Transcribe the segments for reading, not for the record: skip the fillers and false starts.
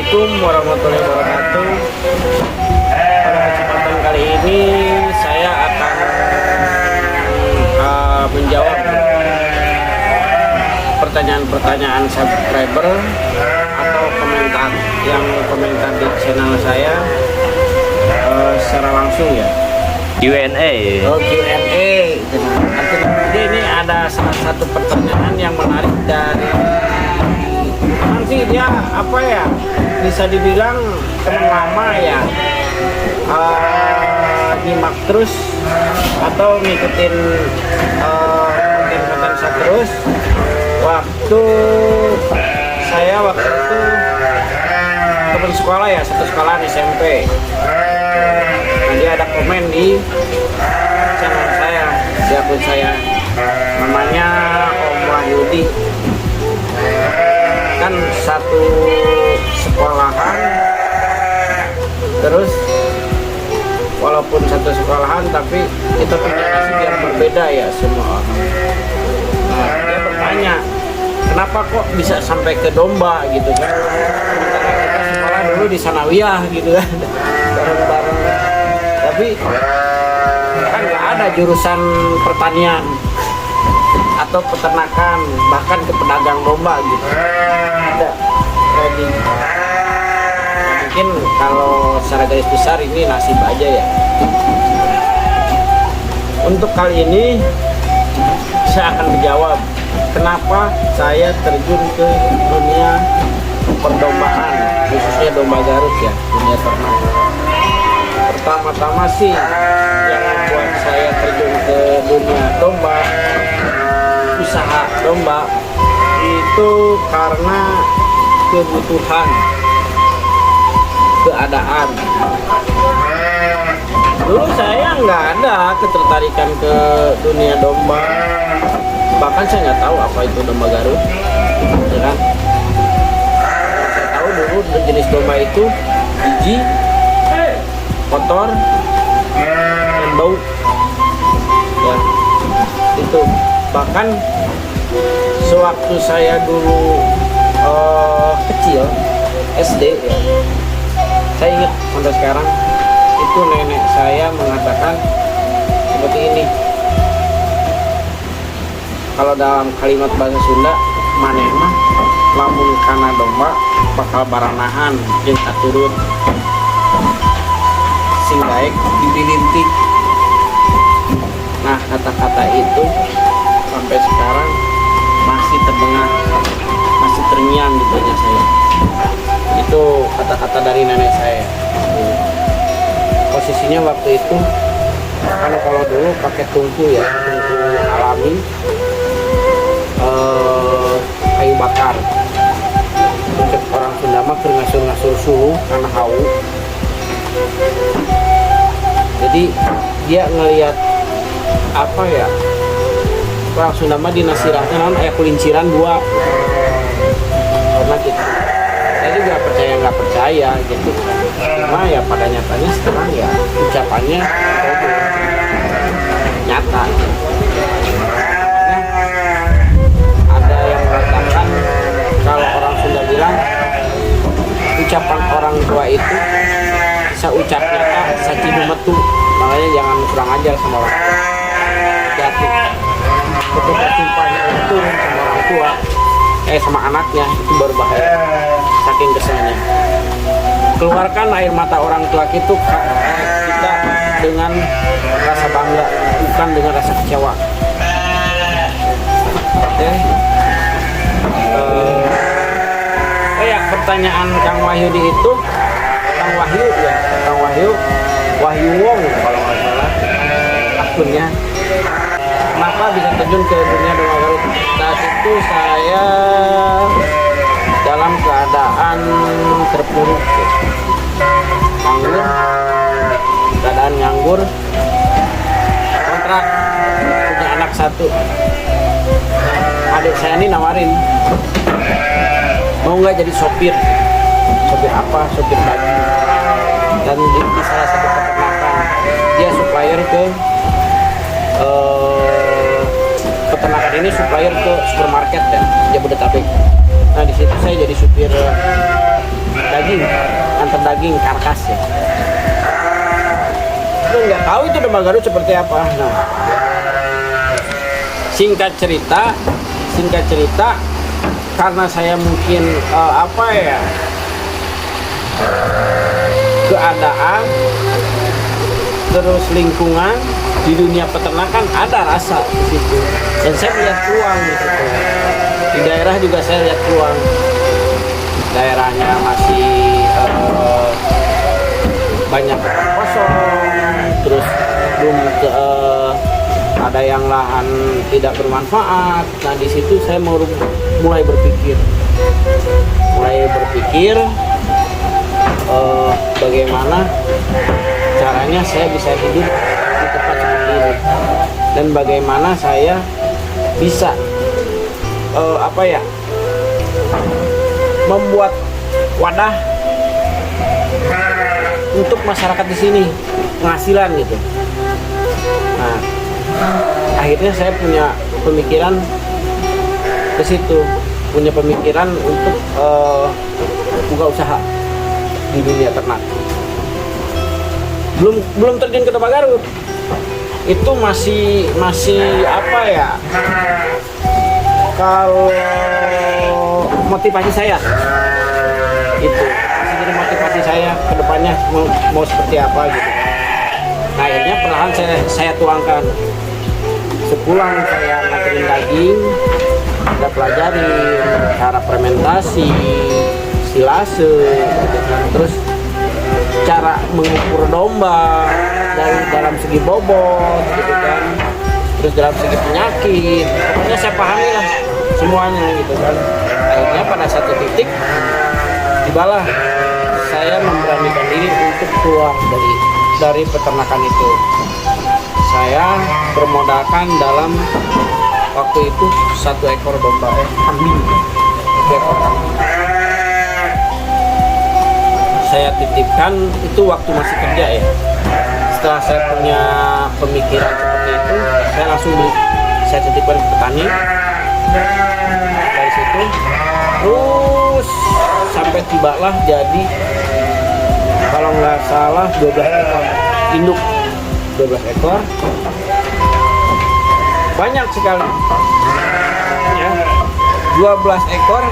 Assalamualaikum warahmatullahi wabarakatuh. Pada kesempatan kali ini saya akan menjawab pertanyaan-pertanyaan subscriber atau komentar yang komentar di channel saya secara langsung ya. Q&A. Oh, Q&A. Jadi ini ada salah satu pertanyaan yang menarik dari nanti dia apa ya, bisa dibilang teman lama ya, nyimak terus atau ngikutin konten saya terus waktu itu teman sekolah ya, satu sekolah SMP. Nah, dia ada komen di channel saya, di akun saya, namanya Om Wahyudi. Kan satu sekolahan, terus walaupun satu sekolahan tapi kita punya nasib yang berbeda ya semua orang. Nah, dia bertanya, kenapa kok bisa sampai ke domba gitu kan? Sementara kita sekolah dulu di sanawiyah gitu kan, bareng-bareng. Tapi kan nggak ada jurusan pertanian atau peternakan, bahkan ke pedagang domba gitu. Ada trading. Mungkin kalau secara garis besar ini nasib aja ya. Untuk kali ini saya akan menjawab kenapa saya terjun ke dunia perdombaan, khususnya domba Garut ya, dunia ternak. Pertama-tama sih yang membuat saya terjun ke dunia domba, usaha domba, itu karena kebutuhan, keadaan. Dulu saya nggak ada ketertarikan ke dunia domba, bahkan saya nggak tahu apa itu domba Garut, ya kan? Saya tahu dulu jenis domba itu biji, kotor, dan bau, ya itu. Bahkan sewaktu saya dulu kecil SD ya, saya ingat sampai sekarang itu nenek saya mengatakan seperti ini. Kalau dalam kalimat bahasa Sunda, maneh mah lamun kana domba bakal baranahan jeung aturut sing baik dibilintik. Nah, kata-kata itu sampai sekarang masih terdengar, masih terngiang di telinga saya. Itu kata-kata dari nenek saya. Posisinya waktu itu kalau dulu pakai tungku ya, tungku alami, kayu bakar. Untuk orang Sunda mah ngasur-ngasur suhu karena hawu. Jadi dia ngelihat apa ya, orang Sunda mah di nasirahnya non aya kulinciran dua, karena gitu. Saya juga percaya nggak percaya gitu, cuma ya pada nyatanya sekarang ya ucapannya nyata. Ada yang mengatakan kalau orang Sunda bilang ucapan orang tua itu seucap nyata sacidu metu, makanya jangan kurang ajar sama orang tua. Hati ketika timpanya itu sama orang tua, sama anaknya itu baru bahaya, saking keselnya. Keluarkan air mata orang tua kita dengan rasa bangga, bukan dengan rasa kecewa. Oke. Ya, pertanyaan Kang Wahyudi itu, Kang Wahyu ya, Kang Wahyu, Wahyu Wong kalau nggak salah akunnya. Kenapa bisa terjun ke dunia domba Garut? Saat itu saya dalam keadaan terpuruk, nganggur, kontrak, punya anak satu. Adik saya ini nawarin, mau nggak jadi sopir apa, sopir baju, dan di salah satu peternakan. Dia supplier ke peternakan ini, supplier ke supermarket ya, Jabodetabek. Nah, di situ saya jadi supir daging karkas ya. Itu nggak tahu itu domba Garut seperti apa. Nah, singkat cerita karena saya mungkin keadaan terus lingkungan di dunia peternakan ada rasa di situ, dan saya melihat peluang di situ. Di daerah juga saya lihat peluang, daerahnya masih banyak kosong, terus belum ada yang lahan tidak bermanfaat. Nah di situ saya mulai berpikir bagaimana caranya saya bisa hidup di tempat seperti ini, dan bagaimana saya bisa membuat wadah untuk masyarakat di sini, penghasilan gitu. Nah, akhirnya saya punya pemikiran ke situ, untuk buka usaha di dunia ternak. Belum terjun ke domba Garut, itu masih kalau motivasi saya itu masih jadi motivasi saya ke depannya mau seperti apa gitu. Nah akhirnya perlahan saya tuangkan. Sepulang saya ngajarin daging, kita pelajari cara fermentasi, silase gitu kan. Terus cara mengukur domba dari dalam segi bobot gitu kan, terus dalam segi penyakit, pokoknya saya pahami lah semuanya gitu kan. Akhirnya pada satu titik tibalah saya memberanikan diri untuk keluar dari peternakan itu. Saya bermodalkan dalam waktu itu 1 ekor domba kambing, 1 ekor kambing. Saya titipkan itu waktu masih kerja ya. Setelah saya punya pemikiran seperti itu, saya langsung saya titipkan ke petani. Dari situ terus sampai tibalah jadi kalau nggak salah 12 ekor induk, 12 ekor, banyak sekali ya. 12 ekor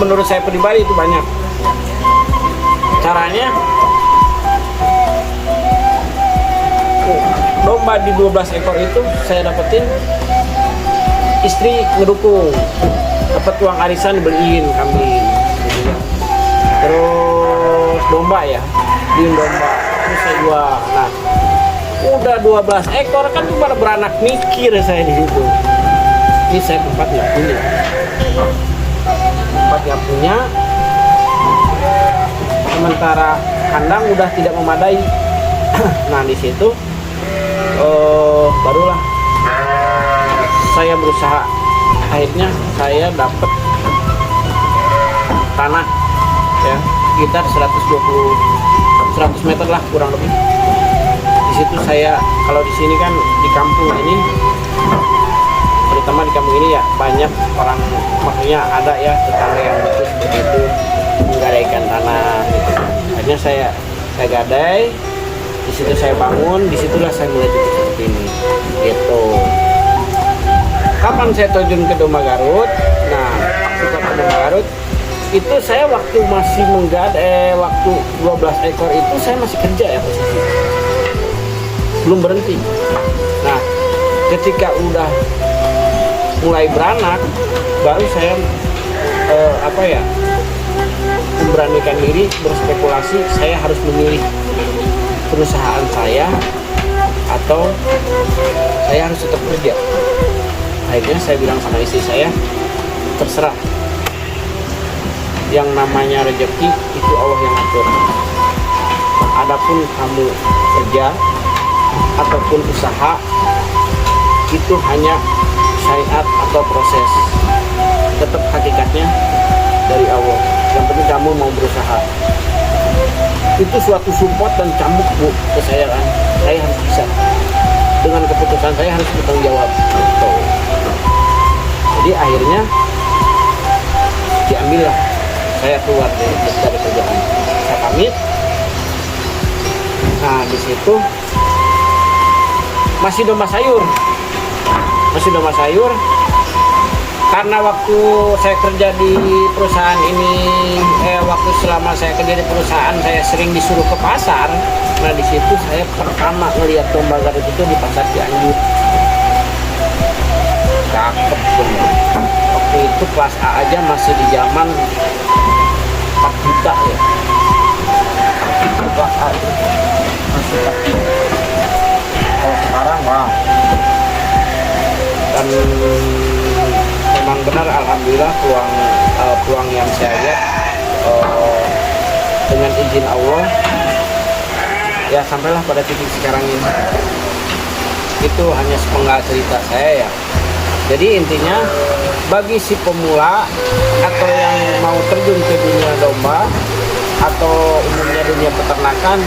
menurut saya pribadi itu banyak. Caranya domba di 12 ekor itu saya dapetin, istri ngedukung, dapat uang arisan dibeliin kambing gitu ya. Terus domba ya, beliin domba terus saya jual. Nah udah 12 ekor kan tuh pada beranak, mikir saya di situ, ini saya tempat nggak punya, sementara kandang udah tidak memadai. Nah di situ barulah saya berusaha. Akhirnya saya dapat tanah ya sekitar 100 meter lah kurang lebih. Di situ saya, kalau di sini kan di kampung ini, terutama di kampung ini ya banyak orang, maksudnya ada ya tetangga yang betul seperti itu menggadaikan tanah gitu. Akhirnya saya gadai, di situ saya bangun, disitulah saya mulai hidup seperti ini gitu. Kapan saya terjun ke domba Garut? Nah, suka ke domba Garut itu saya waktu masih waktu 12 ekor itu saya masih kerja ya posisi, belum berhenti. Nah, ketika udah mulai beranak, baru saya memberanikan diri berspekulasi, saya harus memilih perusahaan saya atau saya harus tetap kerja. Akhirnya saya bilang sama istri saya, terserah, yang namanya rezeki itu Allah yang atur. Adapun kamu kerja ataupun usaha itu hanya syariat atau proses, tetap hakikatnya dari Allah. Yang penting kamu mau berusaha. Itu suatu support dan cambuk bu ke saya kan. Saya harus bisa, dengan keputusan saya harus bertanggung jawab. Jadi akhirnya diambillah saya keluar dari kerjaan, saya pamit. Nah di situ masih domba sayur, karena waktu saya kerja di perusahaan ini, waktu selama saya kerja di perusahaan saya sering disuruh ke pasar. Nah di situ saya pertama ngelihat domba Garut itu di pasar Cianjur. Cakep bener. Waktu itu kelas A aja masih di zaman 4 juta ya. Kelas A itu masih 4 juta. Kalau sekarang wah. Dan memang benar, alhamdulillah peluang yang saya lihat dengan izin Allah ya sampailah pada titik sekarang ini. Itu hanya sepenggal cerita saya ya. Jadi intinya bagi si pemula atau yang mau terjun ke dunia domba atau umumnya dunia peternakan,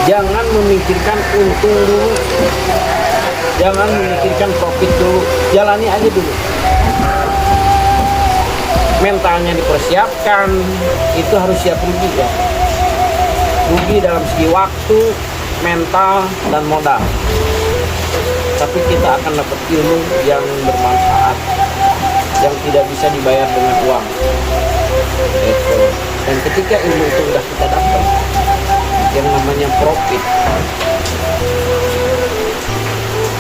jangan memikirkan untung dulu, jangan memikirkan profit dulu, jalani aja dulu. Mentalnya dipersiapkan, itu harus siap rugi ya. Rugi dalam segi waktu, mental, dan modal. Tapi kita akan dapat ilmu yang bermanfaat, yang tidak bisa dibayar dengan uang. Gitu. Dan ketika ilmu itu sudah kita dapat, yang namanya profit,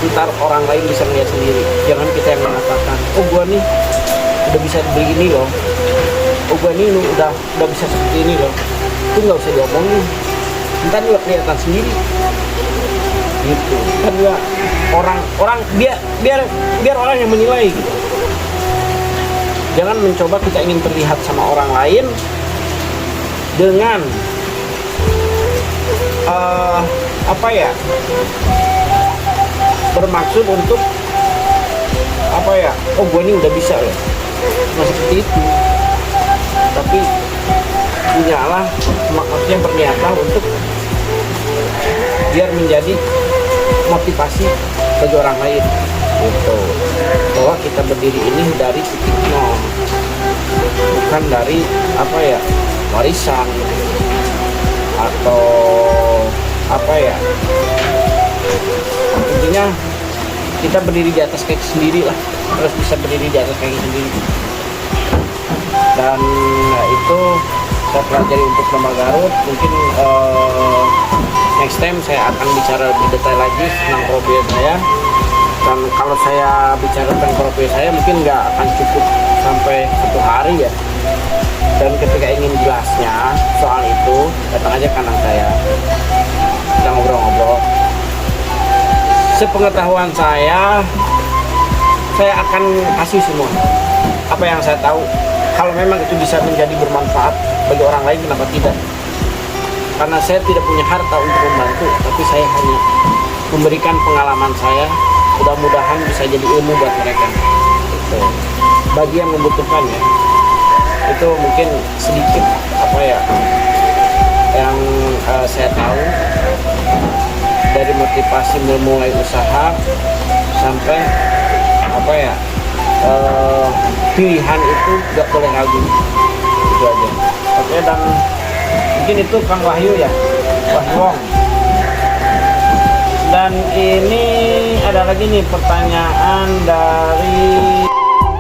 ntar orang lain bisa melihat sendiri. Jangan kita yang mengatakan, oh gua nih udah bisa beli ini loh, oh gua nih udah bisa seperti ini loh. Itu nggak usah diomongin, ntar juga kelihatan sendiri. Gitu kan juga orang biar orang yang menilai gitu. Jangan mencoba kita ingin terlihat sama orang lain dengan bermaksud untuk oh gue ini udah bisa loh, nah seperti itu. Tapi punyalah, maksudnya berniatlah untuk biar menjadi motivasi bagi orang lain gitu, bahwa kita berdiri ini dari titik nol, bukan dari warisan atau intinya kita berdiri di atas kaki sendiri lah, harus bisa berdiri di atas kaki sendiri. Dan itu saya pelajari untuk domba Garut. Mungkin next time saya akan bicara lebih detail lagi tentang profil saya. Dan kalau saya bicara tentang profil saya mungkin nggak akan cukup sampai 1 hari ya. Dan ketika ingin jelasnya soal itu, datang aja kanan saya, kita ngobrol-ngobrol. Sepengetahuan saya akan kasih semua apa yang saya tahu. Kalau memang itu bisa menjadi bermanfaat bagi orang lain, kenapa tidak? Karena saya tidak punya harta untuk membantu, tapi saya hanya memberikan pengalaman saya. Mudah-mudahan bisa jadi ilmu buat mereka. Itu bagi yang membutuhkan ya. Itu mungkin sedikit yang saya tahu dari motivasi memulai usaha sampai pilihan itu gak boleh ragu. Itu aja. Oke, dan mungkin itu Kang Wahyu ya, Wahyu. Dan ini ada lagi nih pertanyaan dari,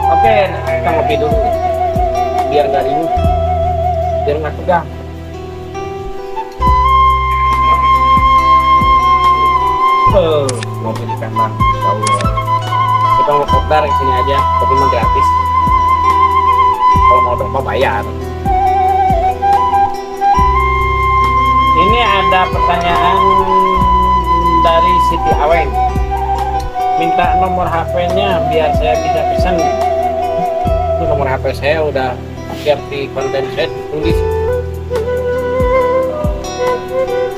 oke, kita ngopi dulu biar nggak ini, biar nggak tegang. Ngopi di kamar, kita mau kopdar di sini aja, kopi mah gratis. Kalau mau domba bayar. Ini ada pertanyaan dari Siti Aweng, minta nomor HP-nya biar saya bisa pesan. Itu nomor HP saya udah siap di konten saya tulis.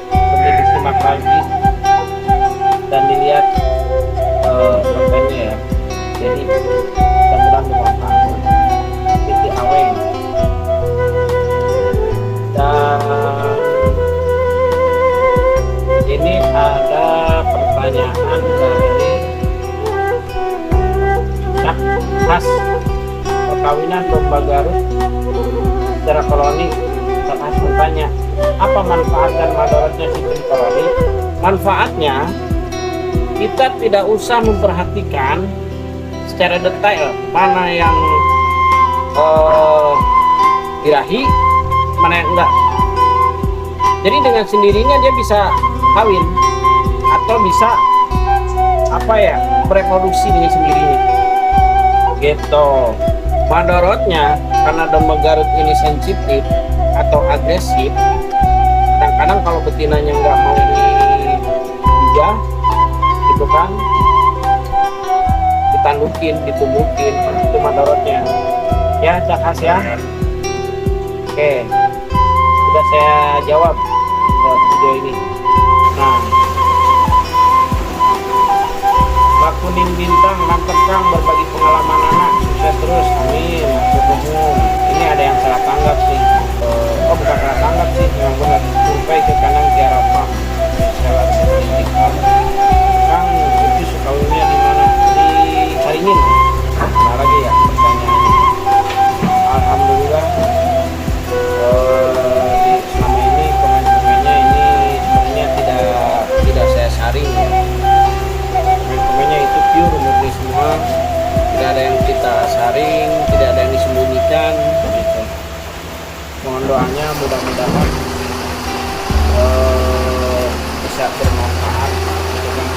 Boleh disimak lagi dan dilihat kontennya ya. Jadi mudah-mudahan bermanfaat. Siti Aweng. Dan ini ada pertanyaan dari khas perkawinan domba Garut secara koloni. Saya bertanya, apa manfaat dan madaratnya sistem koloni? Manfaatnya, kita tidak usah memperhatikan secara detail mana yang birahi, mana yang enggak. Jadi dengan sendirinya dia bisa kawin atau bisa bereproduksi dengan sendirinya gitu. Madorotnya, karena domba Garut ini sensitif atau agresif, kadang-kadang kalau betinanya nggak mau dijah gitu kan, ditandukin, ditumbukin, itu madorotnya ya. Cak Has ya. Oke, sudah saya jawab video ini. Nah, Mbak Kuning Bintang, mantap Kang, berbagi pengalaman anak, sukses terus, amin. Ini ada yang salah tanggap sih. Bukan salah tanggap sih, memang benar. Survei ke kanan Tiara Pam, salah titik Kang, itu sekawinnya di mana? Di Caringin. Nah lagi ya pertanyaannya. Alhamdulillah. Selama ini komen-komennya ini sebenarnya tidak saya saring ya. Komen-komennya itu pure murni semua, tidak ada yang kita saring, tidak ada yang disembunyikan gitu. Mohon doanya mudah-mudahan bisa bermanfaat gitu kan.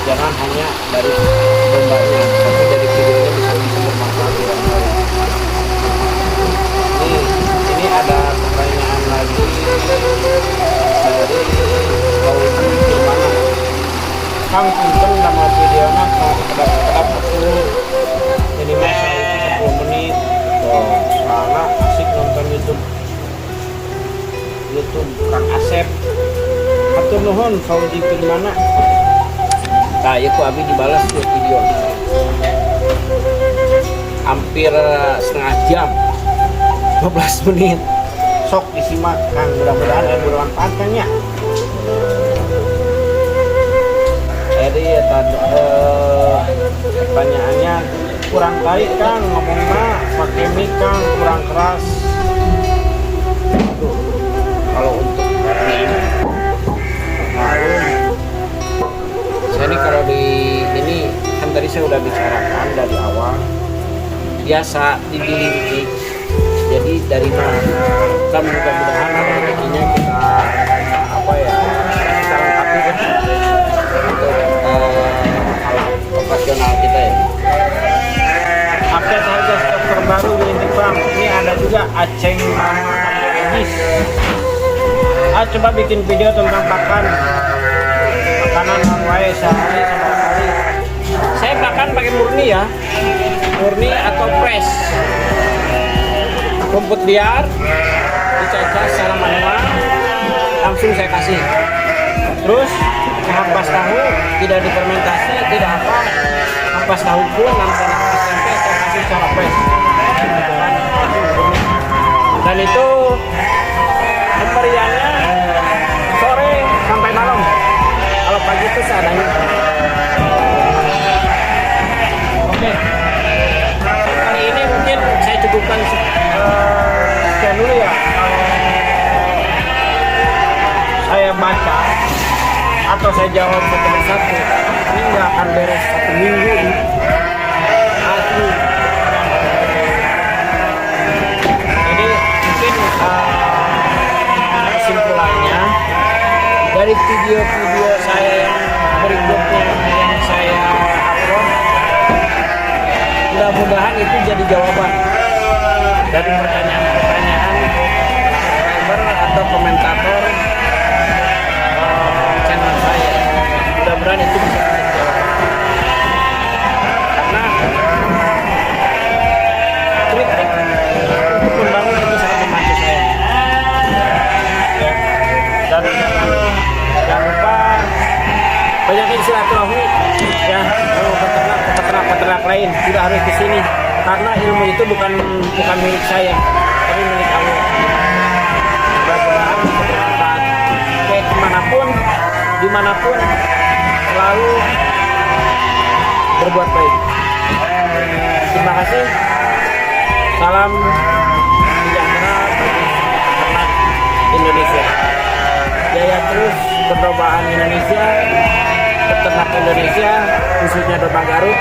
Jangan hanya dari dombanya, tapi dari videonya bisa bermanfaat di orang lain. Ini ada pertanyaan lagi dari gimana Kang punten nama videonya kedap-kedap betul minimal itu 10 menit. Soalnya asik nonton YouTube Kang Asep. Hatur nuhun Fauzi Firmana. Nah, itu abi dibalas tuh video. Hampir setengah jam, 12 menit. Sok disimak Kang, mudah-mudahan ada bermanfaat Kang ya. Jadi pertanyaannya kurang tarik Kang, ngomongnya pakai mic Kang, kurang keras. Aduh, kalau untuk saya ini kalau di ini kan tadi saya udah bicarakan dari awal, biasa dibilik, jadi dari mana kita mudah-mudahan rezekinya kita kita lengkapi kan untuk operasional kita ya. Update harga stok terbaru di Jepang ini ada juga Aceng Edis. Coba bikin video tentang makanan Hawaii sehari sekali. Saya makan pakai murni ya, murni atau press. Rumput liar dicacah secara manual, langsung saya kasih. Terus ampas tahu tidak difermentasi, tidak apa. Ampas tahu pun langsung tempe saya kasih secara press. Dan itu pemberiannya sore sampai malam. Kalau pagi itu seadanya. Oke. Kali ini mungkin saya cukupkan sekian dulu ya. Saya baca atau saya jawab satu-satu, ini nggak akan beres 1 minggu nih. Asli. Jadi mungkin kesimpulannya dari video-video saya yang berikutnya yang saya upload, mudah-mudahan itu jadi jawaban dari pertanyaan-pertanyaan subscriber atau komentator channel saya. Mudah-mudahan itu bisa menjadi jawaban, karena kritik untuk membangun itu sangat membantu saya ya. Dan jangan lupa banyakin silaturahmi ya, kalau peternak lain tidak harus ke sini, karena ilmu itu bukan milik saya, tapi milik Allah. Mudah-mudahan bisa bermanfaat. Oke, dimanapun selalu berbuat baik. Terima kasih. Salam sejahtera. Indonesia. Jaya terus perlombaan Indonesia, peternak Indonesia, khususnya domba Garut.